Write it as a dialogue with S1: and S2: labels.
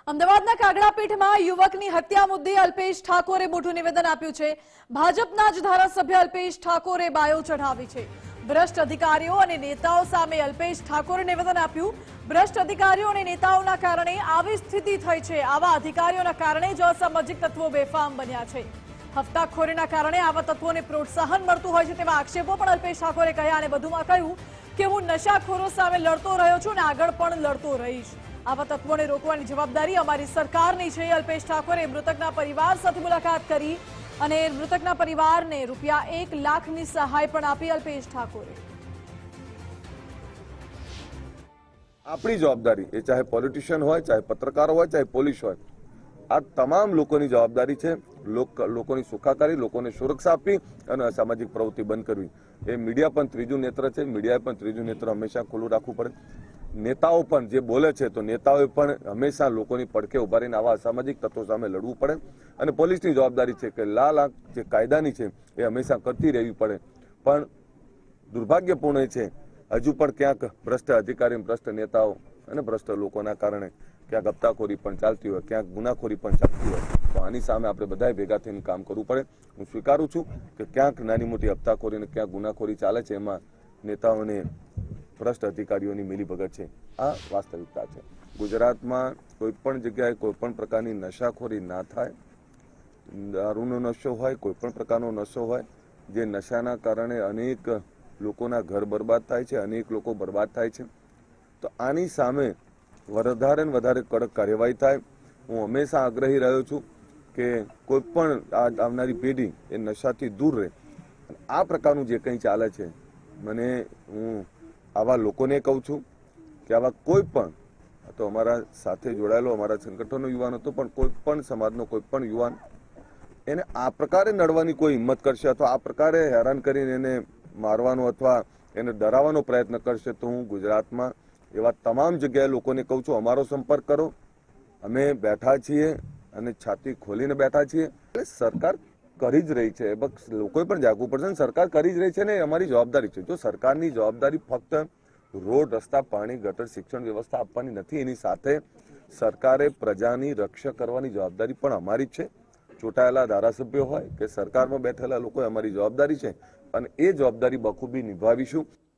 S1: અમદાવાદના કાગડાપીઠમાં યુવકની હત્યા મુદ્દે અલ્પેશ ઠાકોરે મોટું નિવેદન આપ્યું છે। ભાજપના જ ધારાસભ્ય અલ્પેશ ઠાકોરે બાયો ચઢાવી છે। ભ્રષ્ટ અધિકારીઓ અને નેતાઓ સામે અલ્પેશ ઠાકોરે નિવેદન આપ્યું। ભ્રષ્ટ અધિકારીઓ અને નેતાઓના કારણે આવી સ્થિતિ થઈ છે। આવા અધિકારીઓના કારણે જ અસામાજિક તત્વો બેફામ બન્યા છે। હપ્તાખોરીના કારણે આવા તત્વોને પ્રોત્સાહન મળતું હોય છે તેવા આક્ષેપો પણ અલ્પેશ ઠાકોરે કર્યા અને વધુમાં કહ્યું કે હું નશાખોરો સામે લડતો રહ્યો છું અને આગળ પણ લડતો રહીશ। આવા તત્વોને રોકવાની જવાબદારી અમારી સરકારની છે। અલ્પેશ ઠાકોરે મૃતકના પરિવાર સાથે મુલાકાત કરી અને મૃતકના પરિવારને ₹1 લાખની સહાય પણ આપી। અલ્પેશ ઠાકોરે
S2: આપણી જવાબદારી એ ચાહે પોલિટિશિયન હોય, ચાહે પત્રકારો હોય, ચાહે પોલીસ હોય, આ તમામ લોકોની જવાબદારી છે લોકોની સુખાકારી, લોકોને સુરક્ષા આપવી અને અસામાજિક પ્રવૃત્તિ બંધ કરવી। એ મીડિયા પણ ત્રીજું નેત્ર છે। મીડિયાએ પણ ત્રીજું નેત્ર હંમેશા ખુલ્લું રાખવું પડે। નેતાઓ પણ જે બોલે છે તો નેતાઓએ પણ હંમેશા લોકોની પડખે ઉભા રહીને આવા અસામાજિક તત્વો સામે લડવું પડે અને પોલીસની જવાબદારી છે કે લાલ આંખ જે કાયદાની છે એ હંમેશા કરતી રહેવી પડે। પણ દુર્ભાગ્યપૂર્ણ છે હજુ પણ ક્યાંક ભ્રષ્ટ અધિકારી, ભ્રષ્ટ નેતાઓ અને ભ્રષ્ટ લોકોના કારણે ક્યાંક હપ્તાખોરી પણ ચાલતી હોય, ક્યાંક ગુનાખોરી પણ ચાલતી હોય। તો આની સામે આપણે બધાએ ભેગા થઈને કામ કરવું પડે। હું સ્વીકારું છું કે ક્યાંક નાની મોટી હપ્તાખોરી અને ક્યાંક ગુનાખોરી ચાલે છે, એમાં નેતાઓને ભ્રષ્ટ અધિકારીઓની મિલીભગત છે, આ વાસ્તવિકતા છે। ગુજરાતમાં કોઈ પણ જગ્યાએ કોઈ પણ પ્રકારની નશાખોરી ના થાય, દારૂનો નશો હોય, કોઈ પણ પ્રકારનો નશો હોય, જે નશાના કારણે અનેક લોકોના ઘર બરબાદ થાય છે, અનેક લોકો બરબાદ થાય છે, તો આની સામે વધારે ને વધારે કડક કાર્યવાહી થાય। હું હંમેશા આગ્રહી રહ્યો છું કે કોઈ પણ આવનારી પેઢી એ નશાથી દૂર રહે। આ પ્રકારનું જે કંઈ ચાલે છે, હું આવા લોકોને કહું છું કે આવા કોઈ પણ, તો અમારા સાથે જોડાયેલો અમારા સંગઠનનો યુવાન હતો, પણ કોઈ પણ સમાજનો કોઈ પણ યુવાન એને આ પ્રકારે નડવાની કોઈ હિંમત કરશે અથવા આ પ્રકારે હેરાન કરીને એને મારવાનો અથવા એને ડરાવવાનો પ્રયત્ન કરશે તો હું ગુજરાતમાં એવા તમામ જગ્યાએ લોકોને કહું છું અમારો સંપર્ક કરો। અમે બેઠા છીએ અને છાતી ખોલીને બેઠા છીએ। સરકાર કરી જ રહી છે, બસ લોકોએ પણ જાગવું પડશે। સરકાર કરી જ રહી છે ને એ અમારી જવાબદારી છે। જો સરકારની જવાબદારી ફક્ત રોડ, રસ્તા, પાણી, ગટર, શિક્ષણ વ્યવસ્થા આપવાની નથી, એની સાથે સરકારે પ્રજાની રક્ષા કરવાની જવાબદારી પણ અમારી જ છે। ચૂંટાયેલા ધારાસભ્યો હોય કે સરકારમાં બેઠેલા લોકો, અમારી જવાબદારી છે અને એ જવાબદારી બખૂબી નિભાવીશું।